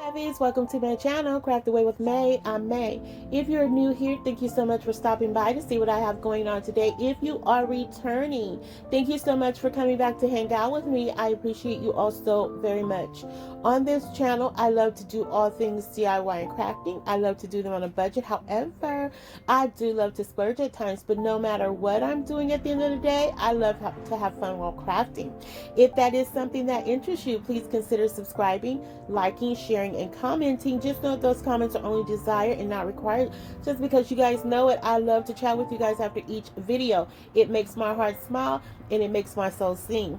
Lovies, welcome to my channel, Craft Away with May. I'm May. If you're new here, thank you so much for stopping by to see what I have going on today. If you are returning, thank you so much for coming back to hang out with me. I appreciate you also very much. On this channel, I love to do all things DIY and crafting. I love to do them on a budget. However, I do love to splurge at times, but no matter what I'm doing at the end of the day, I love to have fun while crafting. If that is something that interests you, please consider subscribing, liking, sharing, and commenting. Just know those comments are only desired and not required. Just because you guys know it, I love to chat with you guys after each video. It makes my heart smile and it makes my soul sing.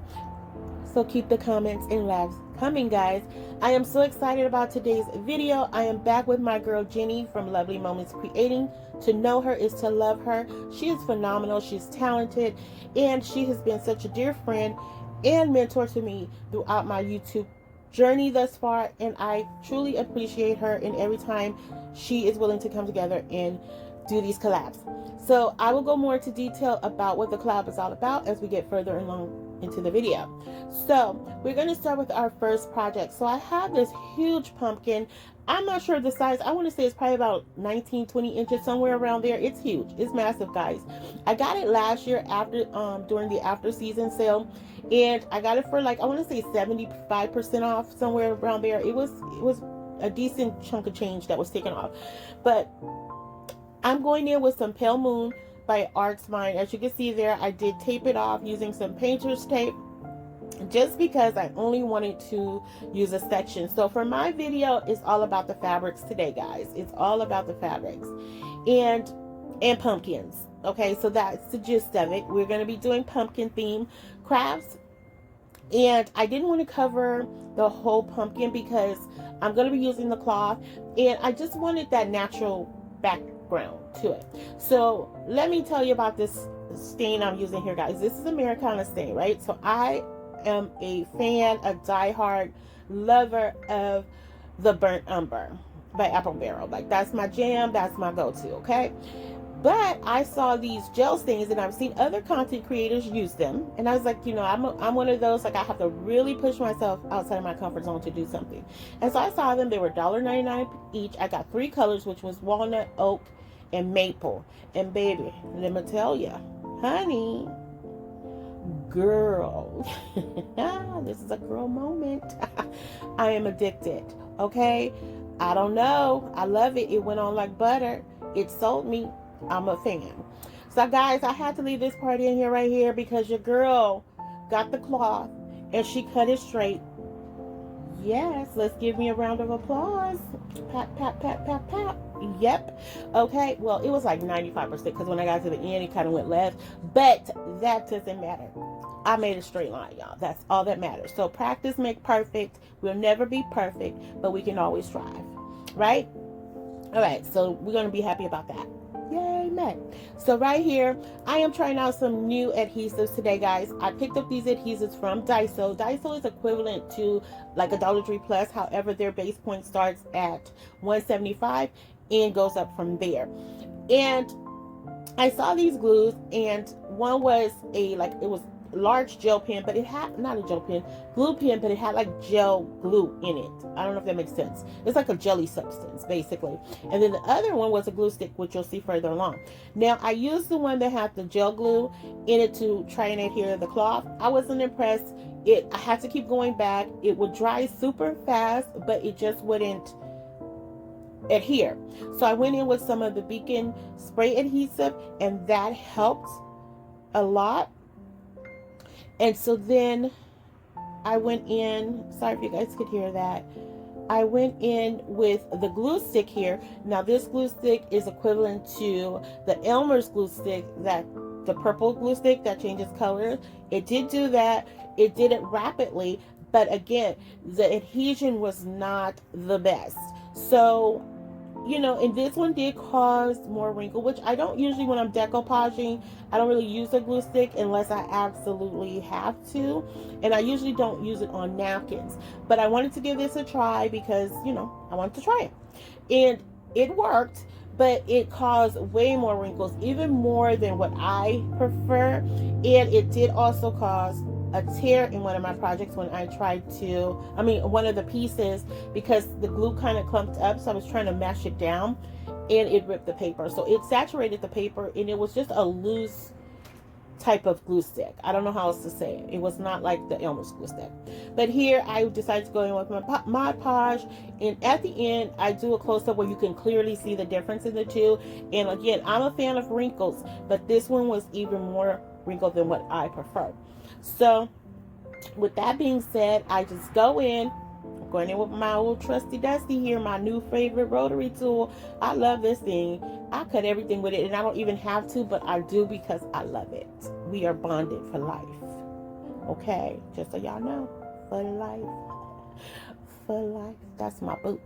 So keep the comments and laughs coming, guys. I am so excited about today's video. I am back with my girl Jenny from Lovely Moments Creating. To know her is to love her. She is phenomenal. She's talented, and she has been such a dear friend and mentor to me throughout my YouTube journey thus far, and I truly appreciate her and every time she is willing to come together and do these collabs. So I will go more into detail about what the collab is all about as we get further along into the video. So we're going to start with our first project. So I have this huge pumpkin. I'm not sure the size. I want to say it's probably about 19-20 inches, somewhere around there. It's huge. It's massive, guys. I got it last year after during the after season sale, and I got it for like, I want to say 75% off, somewhere around there. It was a decent chunk of change that was taken off. But I'm going in with some Pale Moon by Arts Mine. As you can see there, I did tape it off using some painter's tape, just because I only wanted to use a section. So for my video, it's all about the fabrics today, guys. It's all about the fabrics and pumpkins. Okay, so that's the gist of it. We're going to be doing pumpkin theme crafts, and I didn't want to cover the whole pumpkin because I'm going to be using the cloth, and I just wanted that natural background to it. So let me tell you about this stain I'm using here, guys. This is Americana stain, right? So I am a fan, a diehard lover of the Burnt Umber by Apple Barrel. Like, that's my jam, that's my go-to, okay? But I saw these gel stains and I've seen other content creators use them, and I was like, you know, I'm one of those, like, I have to really push myself outside of my comfort zone to do something. And so I saw them. They were $1.99 each. I got 3 colors, which was walnut, oak, and maple. And baby, let me tell you, honey, girl, this is a girl moment. I am addicted, okay? I don't know, I love it. It went on like butter. It sold me. I'm a fan. So guys, I had to leave this part in here right here because your girl got the cloth and she cut it straight. Yes, let's give me a round of applause. Pat, pat, pat, pat, pat. Yep. Okay, well, it was like 95% because when I got to the end, it kind of went left. But that doesn't matter. I made a straight line, y'all. That's all that matters. So practice make perfect. We'll never be perfect, but we can always strive. Right? All right, so we're going to be happy about that. Yay, man. So right here, I am trying out some new adhesives today, guys. I picked up these adhesives from Daiso. Daiso is equivalent to like a Dollar Tree Plus. However, their base point starts at $175 and goes up from there. And I saw these glues, and one was a, like, it was large gel pen, but it had, not a gel pen, glue pen, but it had like gel glue in it. I don't know if that makes sense. It's like a jelly substance, basically. And then the other one was a glue stick, which you'll see further along. Now, I used the one that had the gel glue in it to try and adhere the cloth. I wasn't impressed. I had to keep going back. It would dry super fast, but it just wouldn't adhere. So I went in with some of the Beacon spray adhesive, and that helped a lot. And so then I went in, sorry if you guys could hear that, I went in with the glue stick here. Now this glue stick is equivalent to the Elmer's glue stick, that the purple glue stick that changes color. It did do that. It did it rapidly, but again, the adhesion was not the best. So, you know, and this one did cause more wrinkle, which I don't usually, when I'm decoupaging, I don't really use a glue stick unless I absolutely have to. And I usually don't use it on napkins. But I wanted to give this a try because, you know, I wanted to try it. And it worked, but it caused way more wrinkles, even more than what I prefer. And it did also cause a tear in one of my projects when I tried to, one of the pieces, because the glue kind of clumped up, so I was trying to mash it down and it ripped the paper. So it saturated the paper and it was just a loose type of glue stick. I don't know how else to say it. It was not like the Elmer's glue stick. But here I decided to go in with my Mod Podge, and at the end I do a close-up where you can clearly see the difference in the two. And again, I'm a fan of wrinkles, but this one was even more wrinkled than what I prefer. So with that being said, I just go in. I'm going in with my old trusty dusty here, my new favorite rotary tool. I love this thing. I cut everything with it, and I don't even have to, but I do because I love it. We are bonded for life. Okay, just so y'all know, for life. For life. That's my boo.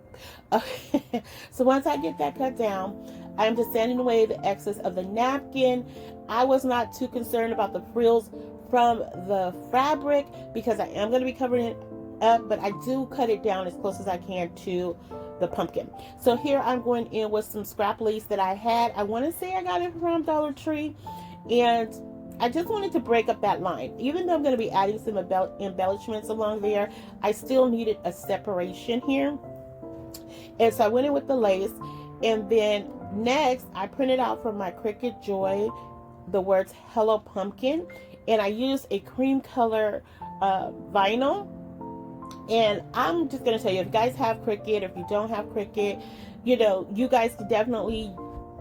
Okay, so once I get that cut down, I'm just sanding away the excess of the napkin. I was not too concerned about the frills from the fabric because I am going to be covering it up, but I do cut it down as close as I can to the pumpkin. So here I'm going in with some scrap lace that I had. I want to say I got it from Dollar Tree, and I just wanted to break up that line. Even though I'm going to be adding some embellishments along there, I still needed a separation here. And so I went in with the lace, and then next I printed out from my Cricut Joy the words Hello Pumpkin, and I used a cream color vinyl. And I'm just going to tell you, if you guys have Cricut, if you don't have Cricut, you guys can definitely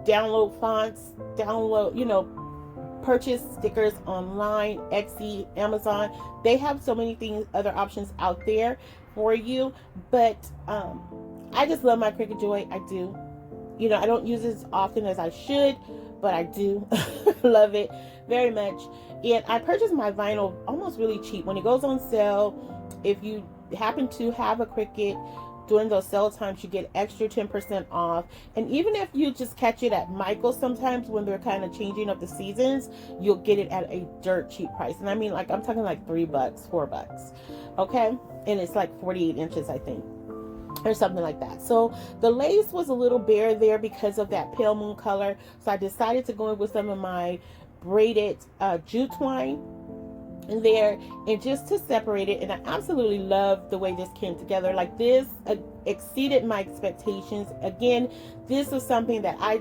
download fonts, purchase stickers online, Etsy, Amazon. They have so many things, other options out there for you. But I just love my Cricut Joy. I do. I don't use it as often as I should, but I do love it very much. And I purchased my vinyl almost really cheap. When it goes on sale, if you happen to have a Cricut during those sale times, you get extra 10% off. And even if you just catch it at Michael's, sometimes when they're kind of changing up the seasons, you'll get it at a dirt cheap price. And I mean, like, I'm talking like $3, $4. Okay, and it's like 48 inches, I think, or something like that. So the lace was a little bare there because of that pale moon color, so I decided to go in with some of my braided jute twine in there, and just to separate it. And I absolutely love the way this came together. Like, this exceeded my expectations. Again, this is something that I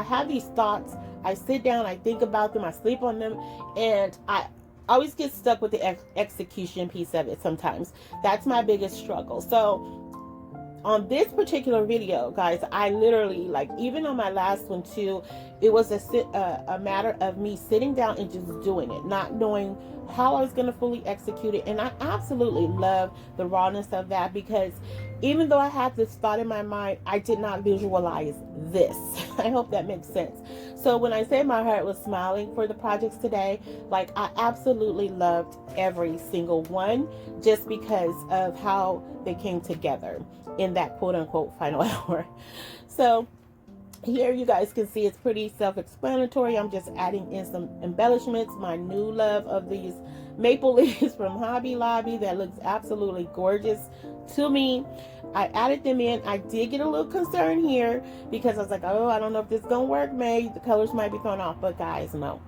have these thoughts, I sit down, I think about them, I sleep on them, and I always get stuck with the execution piece of it sometimes. That's my biggest struggle. So on this particular video, guys, I literally, like, even on my last one too, it was a matter of me sitting down and just doing it, not knowing how I was going to fully execute it. And I absolutely love the rawness of that, because even though I had this thought in my mind, I did not visualize this. I hope that makes sense. So when I say my heart was smiling for the projects today, like, I absolutely loved every single one, just because of how they came together in that quote-unquote final hour. So here you guys can see it's pretty self-explanatory. I'm just adding in some embellishments. My new love of these maple leaves from Hobby Lobby that looks absolutely gorgeous to me. I added them in. I did get a little concerned here because I was like, oh, I don't know if this is gonna work, May. The colors might be thrown off. But guys, no,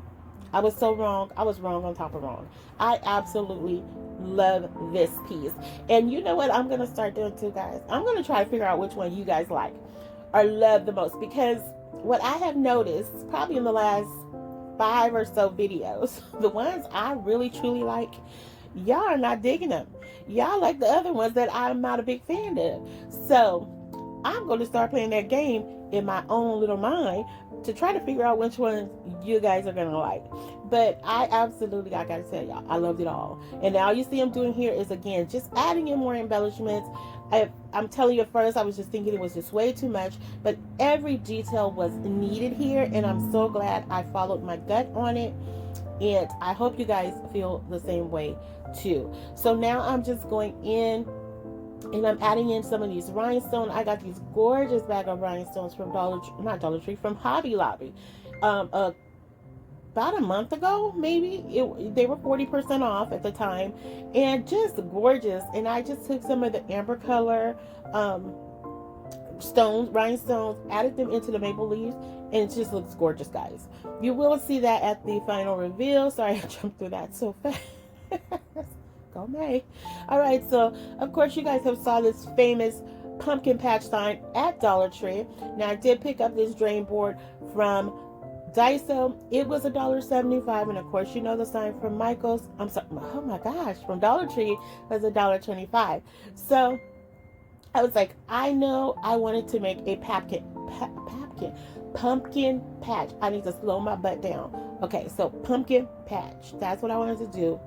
I was so wrong. I was wrong on top of wrong. I absolutely love this piece. And you know what I'm gonna start doing too, guys? I'm gonna try to figure out which one you guys like or love the most, because what I have noticed probably in the last 5 or so videos, the ones I really truly like, y'all are not digging them. Y'all like the other ones that I'm not a big fan of. So I'm going to start playing that game in my own little mind to try to figure out which one you guys are going to like. But I absolutely, I got to tell y'all, I loved it all. And all you see I'm doing here is, again, just adding in more embellishments. I'm telling you, at first I was just thinking it was just way too much, but every detail was needed here, and I'm so glad I followed my gut on it, and I hope you guys feel the same way too. So now I'm just going in and I'm adding in some of these rhinestones. I got these gorgeous bag of rhinestones from from Hobby Lobby. About a month ago, maybe, they were 40% off at the time, and just gorgeous. And I just took some of the amber color rhinestones, added them into the maple leaves, and it just looks gorgeous, guys. You will see that at the final reveal. Sorry, I jumped through that so fast. Go May. All right, so of course you guys have saw this famous pumpkin patch sign at Dollar Tree. Now I did pick up this drain board from Daiso. It was $1.75, and of course you know the sign from Michael's. I'm sorry, oh my gosh, from Dollar Tree was $1.25. So I was like, I know I wanted to make a pumpkin patch. I need to slow my butt down. Okay, so pumpkin patch. That's what I wanted to do,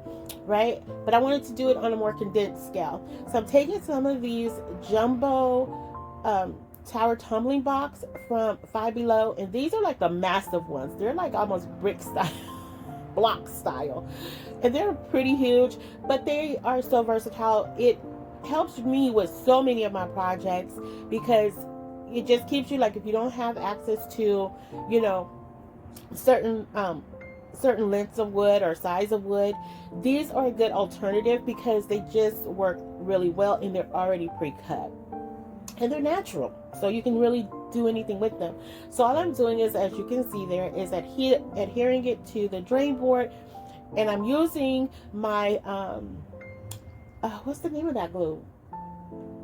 right? But I wanted to do it on a more condensed scale. So I'm taking some of these jumbo tower tumbling box from Five Below, and these are like the massive ones. They're like almost brick style, block style, and they're pretty huge, but they are so versatile. It helps me with so many of my projects because it just keeps you, like, if you don't have access to, you know, certain lengths of wood or size of wood, these are a good alternative because they just work really well and they're already pre-cut and they're natural, so you can really do anything with them. So all I'm doing is, as you can see there, is adhering it to the drain board, and I'm using my what's the name of that glue?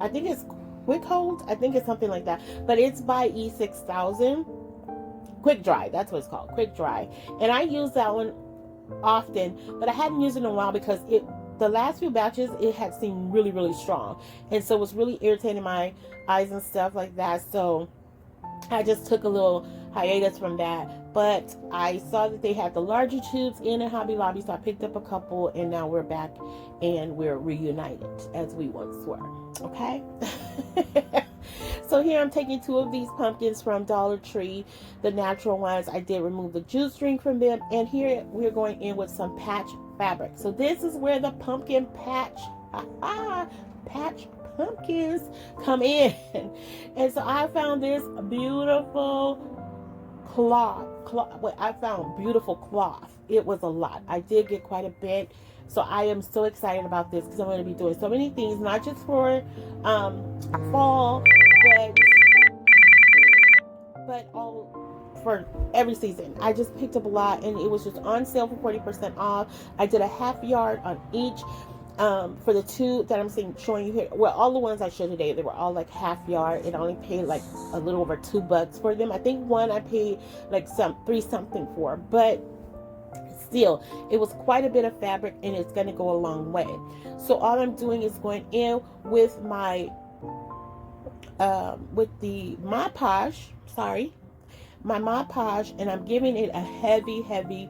I think it's Quick Hold. I think it's something like that, but it's by E6000. Quick Dry, that's what it's called, Quick Dry. And I use that one often, but I hadn't used it in a while because the last few batches, it had seemed really, really strong, and so it was really irritating my eyes and stuff like that. So I just took a little hiatus from that, but I saw that they had the larger tubes in a Hobby Lobby, so I picked up a couple, and now we're back and we're reunited as we once were. Okay. So here I'm taking two of these pumpkins from Dollar Tree, the natural ones. I did remove the juice string from them, and here we're going in with some patch fabric. So this is where the pumpkin patch pumpkins come in. And so I found this beautiful cloth. I found beautiful cloth. It was a lot. I did get quite a bit. So I am so excited about this because I'm going to be doing so many things, not just for fall, but all for every season. I just picked up a lot, and it was just on sale for 40% off. I did a half yard on each. For the two that I'm showing you here, well, all the ones I showed today, they were all like half yard. It only paid like a little over $2 for them. I think one I paid like $3 something for, but still, it was quite a bit of fabric, and it's going to go a long way. So all I'm doing is going in with my with the Mod Podge, my Mod Podge, and I'm giving it a heavy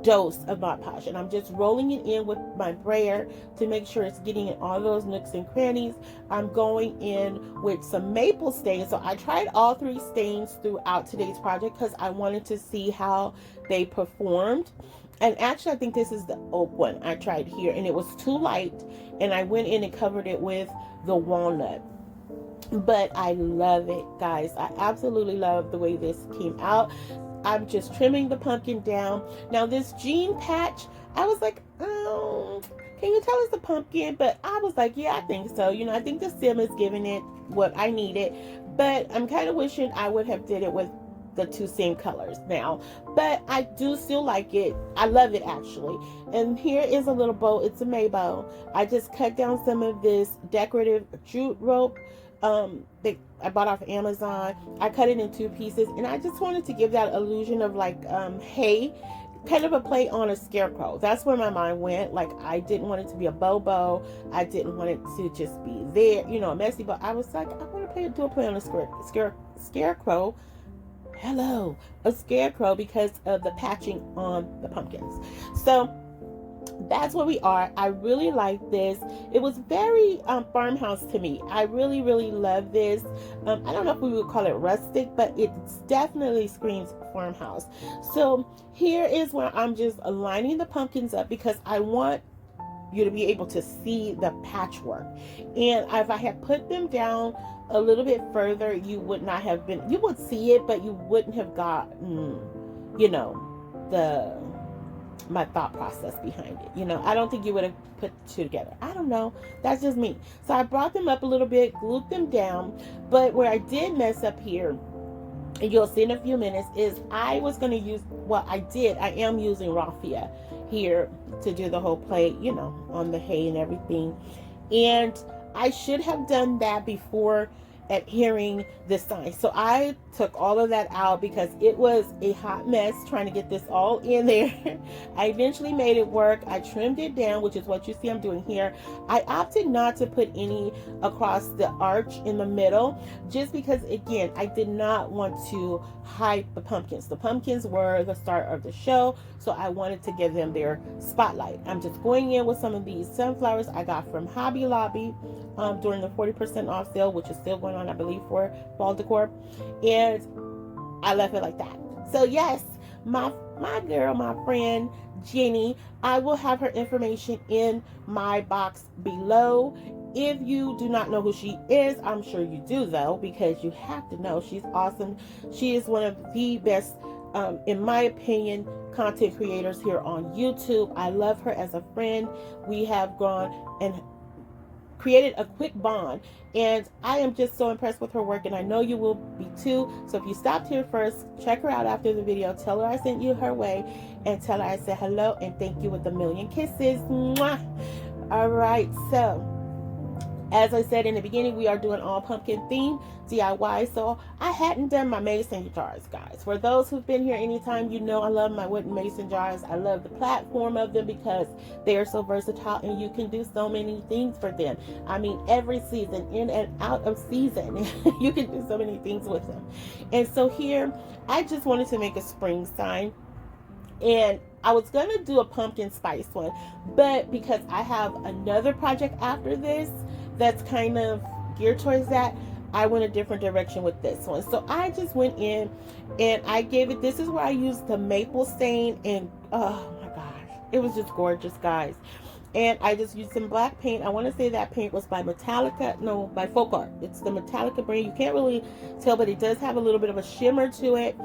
dose of Mod Podge, and I'm just rolling it in with my brayer to make sure it's getting in all those nooks and crannies. I'm going in with some maple stains. So I tried all three stains throughout today's project because I wanted to see how they performed. And actually, I think this is the oak one I tried here, and it was too light, and I went in and covered it with the walnut. But I love it, guys. I absolutely love the way this came out. I'm just trimming the pumpkin down. Now this jean patch, I was like, oh, can you tell it's a pumpkin? But I was like, yeah, I think so. You know, I think the stem is giving it what I needed. But I'm kind of wishing I would have did it with the two same colors now. But I do still like it. I love it, actually. And here is a little bow. It's a May bow. I just cut down some of this decorative jute rope I bought off Amazon. I cut it in 2 pieces, and I just wanted to give that illusion of like hay, kind of a play on a scarecrow. That's where my mind went. Like, I didn't want it to be a bow. I didn't want it to just be there, you know, a messy bow. I was like, I want to do a play on a scarecrow. Hello, a scarecrow, because of the patching on the pumpkins. So that's where we are. I really like this. It was very farmhouse to me. I really love this. I don't know if we would call it rustic, but it definitely screams farmhouse. So here is where I'm just lining the pumpkins up because I want you to be able to see the patchwork. And if I had put them down a little bit further, you would see it, but you wouldn't have gotten, you know, my thought process behind it. You know, I don't think you would have put the two together. I don't know. That's just me. So I brought them up a little bit, glued them down. But where I did mess up here and you'll see in a few minutes, is I was going to use, well, I am using raffia here to do the whole plate, you know, on the hay and everything. And I should have done that before adhering this sign. So I took all of that out because it was a hot mess trying to get this all in there. I eventually made it work. I trimmed it down, which is what you see I'm doing here. I opted not to put any across the arch in the middle, just because, again, I did not want to hype the pumpkins. The pumpkins were the start of the show, so I wanted to give them their spotlight. I'm just going in with some of these sunflowers I got from Hobby Lobby during the 40% off sale, which is still going on, I believe, for fall decor. And I left it like that. So yes, my girl, my friend Jenny, I will have her information in my box below. If you do not know who she is, I'm sure you do, though, because you have to know. She's awesome. She is one of the best, in my opinion, content creators here on YouTube. I love her as a friend. We have gone and created a quick bond, and I am just so impressed with her work, and I know you will be too. So if you stopped here first, check her out after the video, tell her I sent you her way, and tell her I said hello and thank you with a million kisses. Mwah! All right, so as I said in the beginning, we are doing all pumpkin theme DIY. So I hadn't done my mason jars, guys. For those who've been here anytime, you know I love my wooden mason jars. I love the platform of them because they are so versatile and you can do so many things for them. I mean, every season, in and out of season, you can do so many things with them. And so here, I just wanted to make a spring sign. And I was going to do a pumpkin spice one, but because I have another project after this that's kind of geared towards that, I went a different direction with this one. So I just went in and I gave it, this is where I used the maple stain, and oh my gosh, it was just gorgeous, guys. And I just used some black paint. I want to say that paint was by by Folk Art. It's the Metallica brand. You can't really tell, but it does have a little bit of a shimmer to it.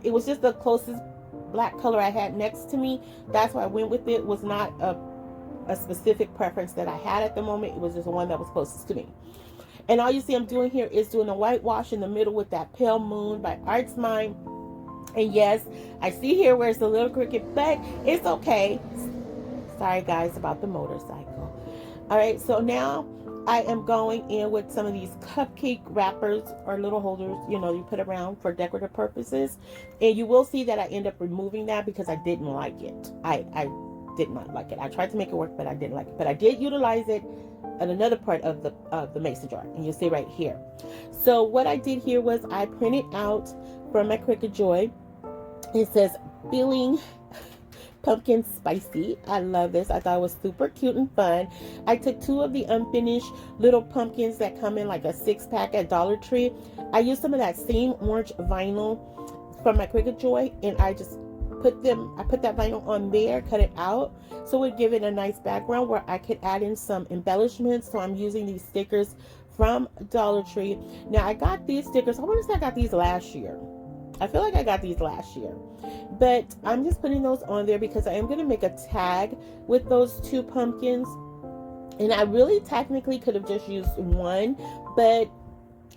It was just the closest black color I had next to me. That's why I went with it. It was not a specific preference that I had at the moment. It was just the one that was closest to me. And all you see I'm doing here is doing a whitewash in the middle with that Pale Moon by Arts Mine. And yes, I see here where it's a little crooked, but it's okay. Sorry guys about the motorcycle. All right, so now I am going in with some of these cupcake wrappers or little holders, you know, you put around for decorative purposes. And you will see that I end up removing that because I didn't like it. I did not like it. I tried to make it work, but I didn't like it. But I did utilize it in another part of the mason jar, and you'll see right here. So what I did here was I printed out from my Cricut Joy. It says feeling pumpkin spicy. I love this. I thought it was super cute and fun. I took 2 of the unfinished little pumpkins that come in like a 6-pack at Dollar Tree. I used some of that same orange vinyl from my Cricut Joy, and I just put that vinyl on there, cut it out, so it would give it a nice background where I could add in some embellishments. So I'm using these stickers from Dollar Tree. Now I got these stickers, I want to say I got these last year. I feel like I got these last year, but I'm just putting those on there because I am going to make a tag with those 2 pumpkins. And I really technically could have just used one, but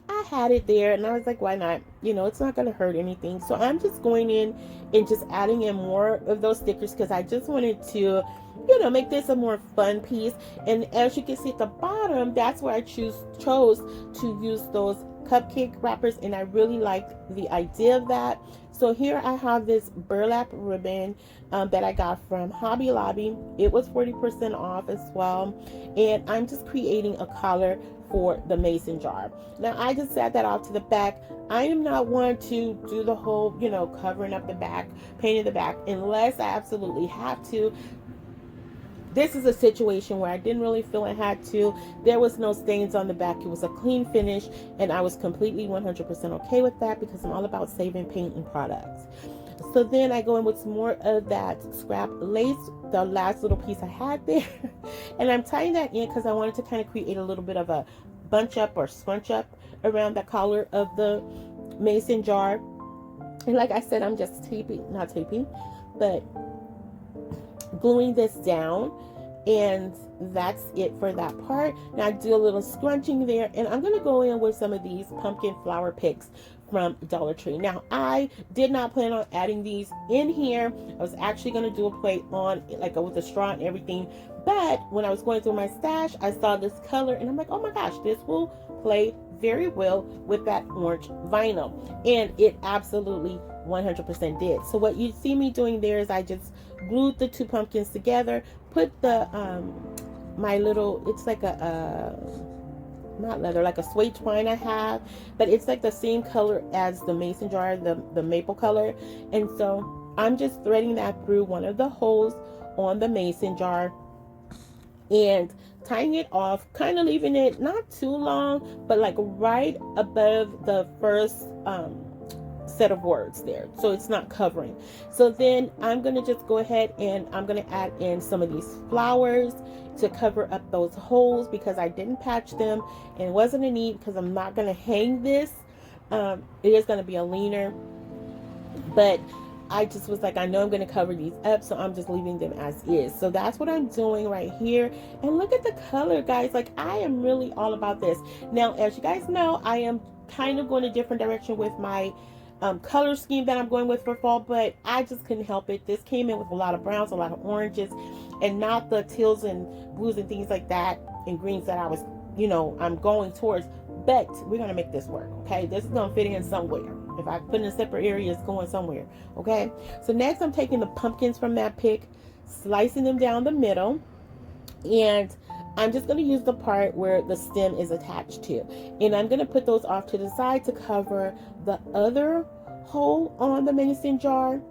I had it there and I was like, why not? You know, it's not going to hurt anything. So I'm just going in and just adding in more of those stickers because I just wanted to, you know, make this a more fun piece. And as you can see at the bottom, that's where I chose to use those cupcake wrappers, and I really liked the idea of that. So here I have this burlap ribbon that I got from Hobby Lobby. It was 40% off as well, and I'm just creating a collar for the mason jar. Now I just add that out to the back. I am not one to do the whole, you know, covering up the back, painting the back, unless I absolutely have to. This is a situation where I didn't really feel I had to. There was no stains on the back. It was a clean finish, and I was completely 100% okay with that because I'm all about saving paint and products. So then I go in with some more of that scrap lace, the last little piece I had there. And I'm tying that in because I wanted to kind of create a little bit of a bunch up or scrunch up around the collar of the mason jar. And like I said, I'm just gluing this down. And that's it for that part. Now I do a little scrunching there, and I'm going to go in with some of these pumpkin flower picks from Dollar Tree. Now I did not plan on adding these in here. I was actually going to do a plate on like with a straw and everything, but when I was going through my stash, I saw this color and I'm like, oh my gosh, this will play very well with that orange vinyl. And it absolutely 100% did. So what you see me doing there is I just glued the two pumpkins together, put the my little, it's like a not leather, like a suede twine I have, but it's like the same color as the mason jar, the maple color. And so I'm just threading that through one of the holes on the mason jar and tying it off, kind of leaving it not too long, but like right above the first set of words there, so it's not covering. So then I'm gonna just go ahead and I'm gonna add in some of these flowers to cover up those holes, because I didn't patch them and it wasn't a need, because I'm not gonna hang this. It is gonna be a leaner, but I just was like, I know I'm going to cover these up, so I'm just leaving them as is. So that's what I'm doing right here. And look at the color, guys. Like, I am really all about this. Now, as you guys know, I am kind of going a different direction with my color scheme that I'm going with for fall, but I just couldn't help it. This came in with a lot of browns, a lot of oranges, and not the teals and blues and things like that, and greens that I was, I'm going towards. But we're going to make this work, okay? This is going to fit in somewhere. If I put in a separate area, it's going somewhere, okay? So next, I'm taking the pumpkins from that pick, slicing them down the middle, and I'm just going to use the part where the stem is attached to. And I'm going to put those off to the side to cover the other hole on the mason jar.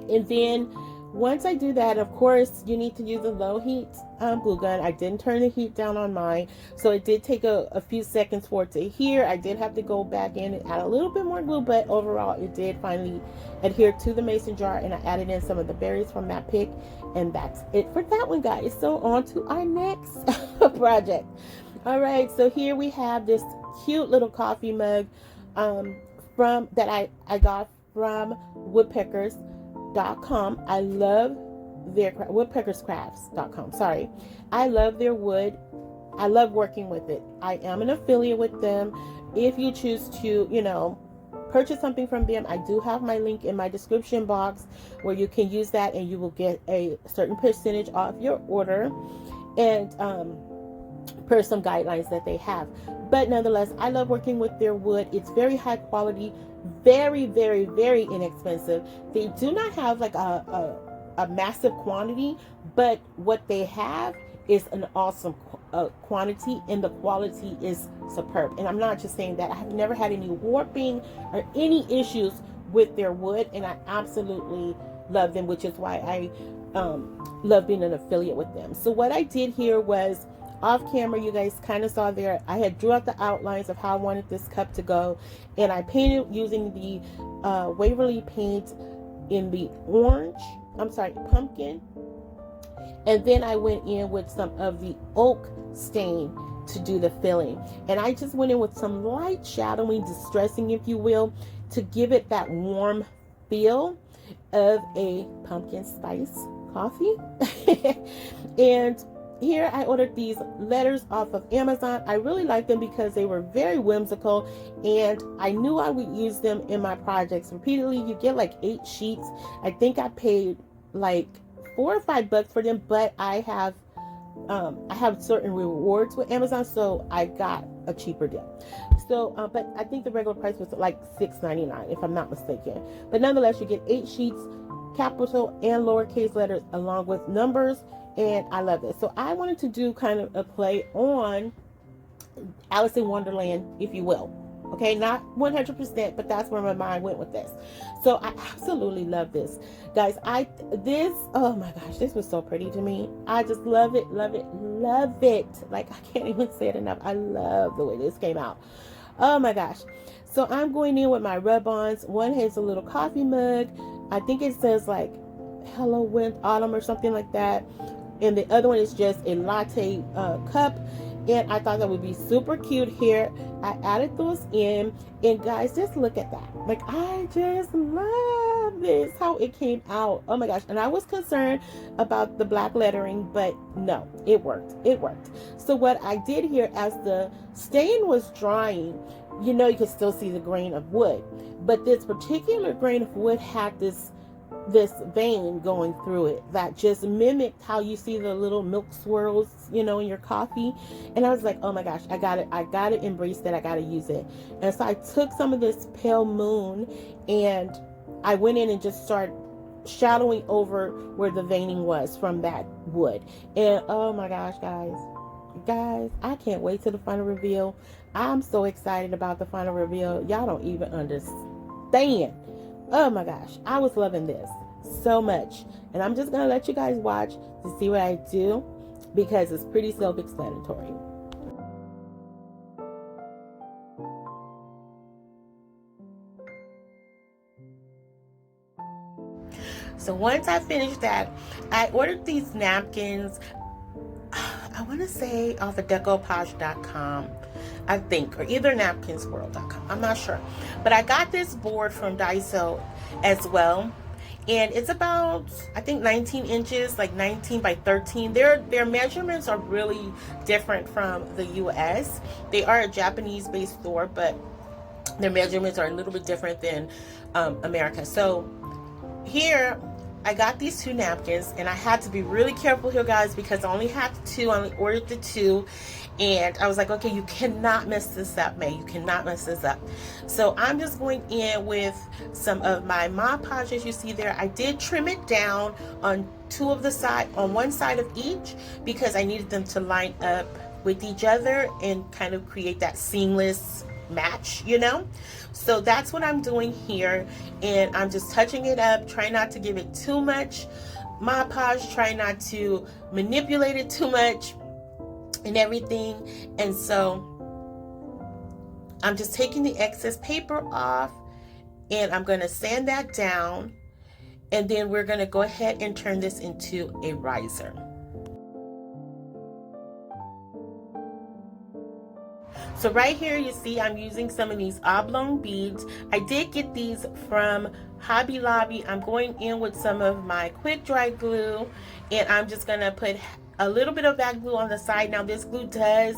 And then once I do that, of course, you need to use a low heat glue gun. I didn't turn the heat down on mine, so it did take a few seconds for it to adhere. I did have to go back in and add a little bit more glue, but overall it did finally adhere to the mason jar, and I added in some of the berries from that pick, and that's it for that one, guys. So on to our next project. All right, so here we have this cute little coffee mug from that I got from woodpeckers.com. I love their woodpeckerscrafts.com. Sorry. I love their wood. I love working with it. I am an affiliate with them. If you choose to, purchase something from them, I do have my link in my description box where you can use that and you will get a certain percentage off your order, and per some guidelines that they have. But nonetheless, I love working with their wood. It's very high quality, very, very, very inexpensive. They do not have like a massive quantity, but what they have is an awesome quantity, and the quality is superb. And I'm not just saying that. I have never had any warping or any issues with their wood, and I absolutely love them, which is why I love being an affiliate with them. So what I did here was, off camera, you guys kind of saw there, I had drew out the outlines of how I wanted this cup to go, and I painted using the Waverly paint in the pumpkin, and then I went in with some of the oak stain to do the filling, and I just went in with some light shadowing, distressing if you will, to give it that warm feel of a pumpkin spice coffee. And here I ordered these letters off of Amazon. I really like them because they were very whimsical, and I knew I would use them in my projects repeatedly. You get like 8 sheets. I think I paid like $4 or $5 for them, but I have certain rewards with Amazon, so I got a cheaper deal. So, but I think the regular price was like $6.99 if I'm not mistaken. But nonetheless, you get 8 sheets, capital and lowercase letters, along with numbers. And I love it. So I wanted to do kind of a play on Alice in Wonderland, if you will. Okay, not 100%, but that's where my mind went with this. So I absolutely love this. Guys, oh my gosh, this was so pretty to me. I just love it, love it, love it. Like, I can't even say it enough. I love the way this came out. Oh my gosh. So I'm going in with my rub-ons. One has a little coffee mug. I think it says like Hello Winter Autumn or something like that. And the other one is just a latte cup. and I thought that would be super cute here. I added those in, and guys, just look at that. Like, I just love this, how it came out. Oh my gosh. And I was concerned about the black lettering, but no, it worked. It worked. So what I did here, as the stain was drying, you know, you could still see the grain of wood, but this particular grain of wood had this vein going through it that just mimicked how you see the little milk swirls, you know, in your coffee. And I was like, oh my gosh, I gotta embrace that. I gotta use it. And so I took some of this pale moon and I went in and just started shadowing over where the veining was from that wood. And oh my gosh, guys, I can't wait till the final reveal. I'm so excited about the final reveal. Y'all don't even understand. Oh my gosh, I was loving this so much. And I'm just gonna let you guys watch to see what I do, because it's pretty self-explanatory. So once I finished that, I ordered these napkins, I want to say off of decopage.com, I think, or either napkinsworld.com. I'm not sure. But I got this board from Daiso as well. And it's about, I think, 19 inches, like 19 by 13. Their measurements are really different from the US. They are a Japanese-based store, but their measurements are a little bit different than America. So here, I got these 2 napkins, and I had to be really careful here, guys, because I only had the 2. I only ordered the 2. And I was like, okay, you cannot mess this up, May. You cannot mess this up. So I'm just going in with some of my Mod Podge, as you see there. I did trim it down on on one side of each, because I needed them to line up with each other and kind of create that seamless match, you know. So that's what I'm doing here, and I'm just touching it up, trying not to give it too much Mod Podge, trying not to manipulate it too much and everything. And so I'm just taking the excess paper off, and I'm going to sand that down, and then we're going to go ahead and turn this into a riser. So right here, you see I'm using some of these oblong beads. I did get these from Hobby Lobby. I'm going in with some of my quick dry glue, and I'm just going to put a little bit of that glue on the side. Now this glue does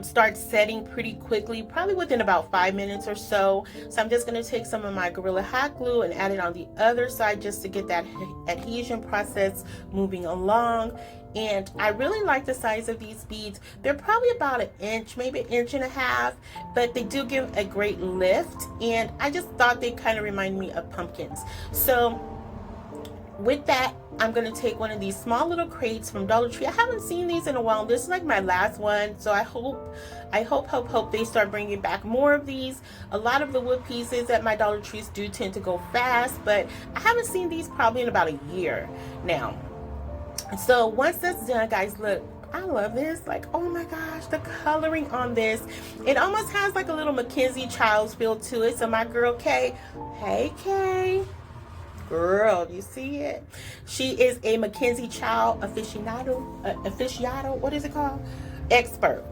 start setting pretty quickly, probably within about 5 minutes or so. So I'm just going to take some of my Gorilla Hot Glue and add it on the other side, just to get that adhesion process moving along. And I really like the size of these beads. They're probably about 1 inch, maybe 1.5 inches, but they do give a great lift, and I just thought they kind of remind me of pumpkins. So with that, I'm going to take one of these small little crates from Dollar Tree. I haven't seen these in a while. This is like my last one, so I hope they start bringing back more of these. A lot of the wood pieces at my Dollar Trees do tend to go fast, but I haven't seen these probably in about a year now. So once that's done, guys, look, I love this. Like, oh my gosh, the coloring on this, it almost has like a little Mackenzie Childs feel to it. So my girl Kay, hey Kay, girl, you see it? She is a Mackenzie Child aficionado, what is it called? Expert.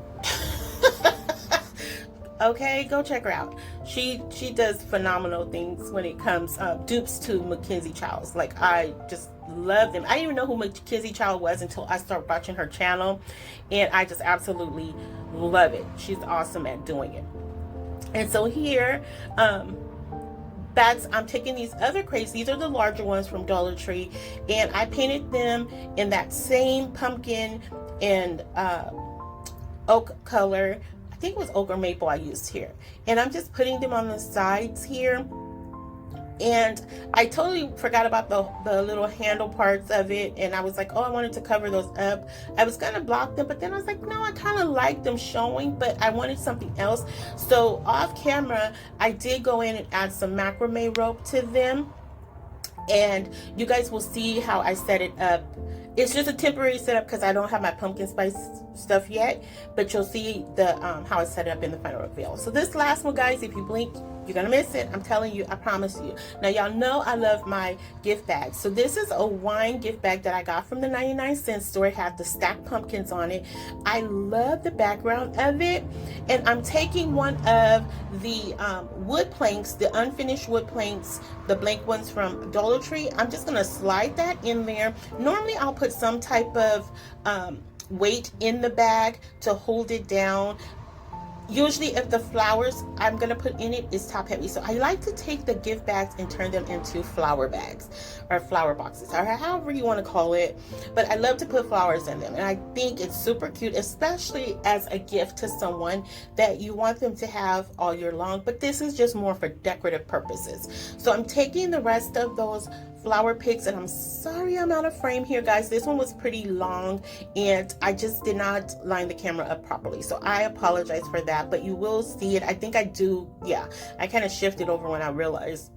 Okay, go check her out. She does phenomenal things when it comes dupes to Mackenzie Childs. Like, I just love them. I didn't even know who Mackenzie Child was until I started watching her channel, and I just absolutely love it. She's awesome at doing it. And so here, I'm taking these other crates. These are the larger ones from Dollar Tree, and I painted them in that same pumpkin and oak color. I think it was oak or maple I used here. And I'm just putting them on the sides here. And I totally forgot about the little handle parts of it. And I was like, oh, I wanted to cover those up. I was going to block them, but then I was like, no, I kind of like them showing, but I wanted something else. So off camera, I did go in and add some macrame rope to them. And you guys will see how I set it up It's just a temporary setup because I don't have my pumpkin spice stuff yet, but you'll see the how it's set up in the final reveal. So this last one, guys, if you blink, you're gonna miss it. I'm telling you, I promise you. Now, y'all know I love my gift bags. So this is a wine gift bag that I got from the 99-cent store. It had the stacked pumpkins on it. I love the background of it. And I'm taking one of the wood planks, the unfinished wood planks, the blank ones from Dollar Tree. I'm just gonna slide that in there. Normally I'll put some type of weight in the bag to hold it down. Usually if the flowers I'm going to put in it is top heavy. So I like to take the gift bags and turn them into flower bags or flower boxes or however you want to call it. But I love to put flowers in them. And I think it's super cute, especially as a gift to someone that you want them to have all year long. But this is just more for decorative purposes. So I'm taking the rest of those flower picks, and I'm sorry I'm out of frame here, guys. This one was pretty long and I just did not line the camera up properly, so I apologize for that, but you will see it. I think I do, yeah, I kind of shifted over when I realized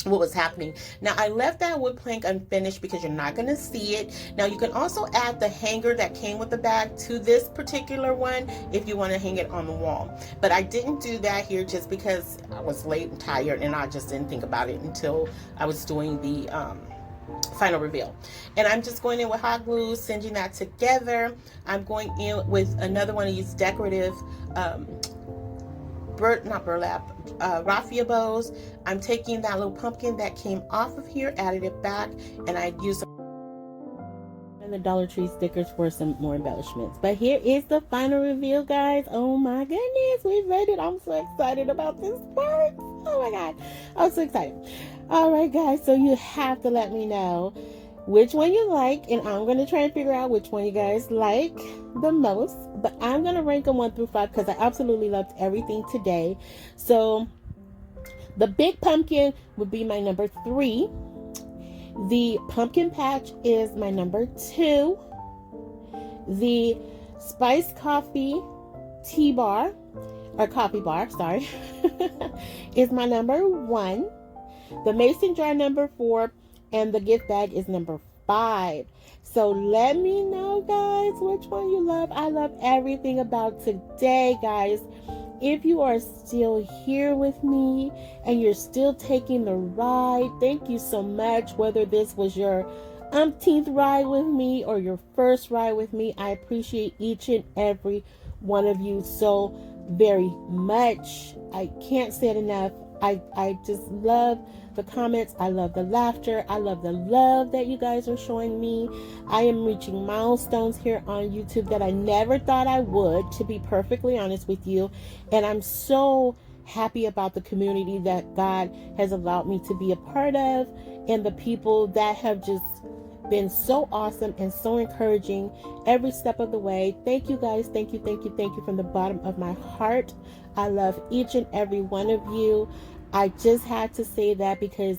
what was happening. Now I left that wood plank unfinished because you're not going to see it. Now you can also add the hanger that came with the bag to this particular one if you want to hang it on the wall, but I didn't do that here just because I was late and tired and I just didn't think about it until I was doing the final reveal. And I'm just going in with hot glue, singeing that together. I'm going in with another one of these decorative raffia bows. I'm taking that little pumpkin that came off of here, added it back, and I used the Dollar Tree stickers for some more embellishments. But here is the final reveal, guys. Oh my goodness, we made it. I'm so excited about this part. Oh my god, I'm so excited. All right, guys, so you have to let me know which one you like, and I'm going to try and figure out which one you guys like the most, but I'm going to rank them 1 through 5 because I absolutely loved everything today. So the big pumpkin would be my number 3. The pumpkin patch is my number 2. The spiced coffee tea bar, or coffee bar, sorry, is my number 1. The mason jar number 4, and the gift bag is number 5. So let me know, guys, which one you love. I love everything about today, guys. If you are still here with me and you're still taking the ride, thank you so much. Whether this was your umpteenth ride with me or your first ride with me, I appreciate each and every one of you so very much. I can't say it enough. I just love the comments. I love the laughter. I love the love that you guys are showing me. I am reaching milestones here on YouTube that I never thought I would, to be perfectly honest with you. And I'm so happy about the community that God has allowed me to be a part of, and the people that have just been so awesome and so encouraging every step of the way. Thank you, guys. Thank you, thank you, thank you from the bottom of my heart. I love each and every one of you. I just had to say that because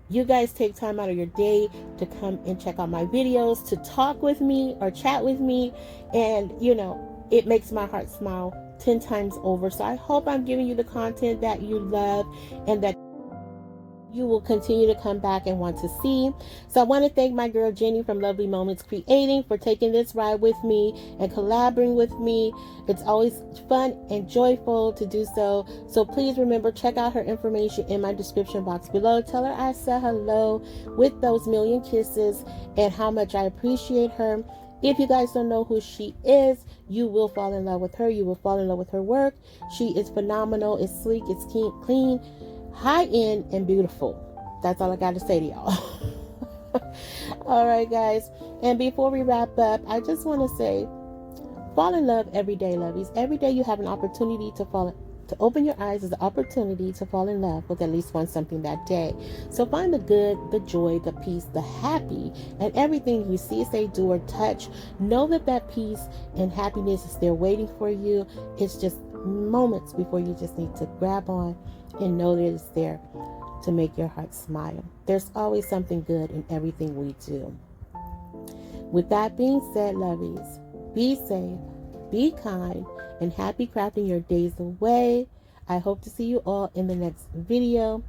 you guys take time out of your day to come and check out my videos, to talk with me or chat with me, and you know, it makes my heart smile 10 times over. So I hope I'm giving you the content that you love and that you will continue to come back and want to see. So I want to thank my girl Jenny from Lovely Moments Creating for taking this ride with me and collaborating with me. It's always fun and joyful to do so. So please remember, check out her information in my description box below. Tell her I said hello with those million kisses and how much I appreciate her. If you guys don't know who she is, you will fall in love with her. You will fall in love with her work. She is phenomenal. It's sleek, it's clean, high-end, and beautiful. That's all I got to say to y'all. All right, guys. And before we wrap up, I just want to say, fall in love every day, lovies. Every day you have an opportunity to open your eyes is an opportunity to fall in love with at least one something that day. So find the good, the joy, the peace, the happy, and everything you see, say, do, or touch. Know that that peace and happiness is there waiting for you. It's just moments before you just need to grab on and know that it's there to make your heart smile. There's always something good in everything we do. With that being said, lovies, be safe, be kind, and happy crafting your days away. I hope to see you all in the next video.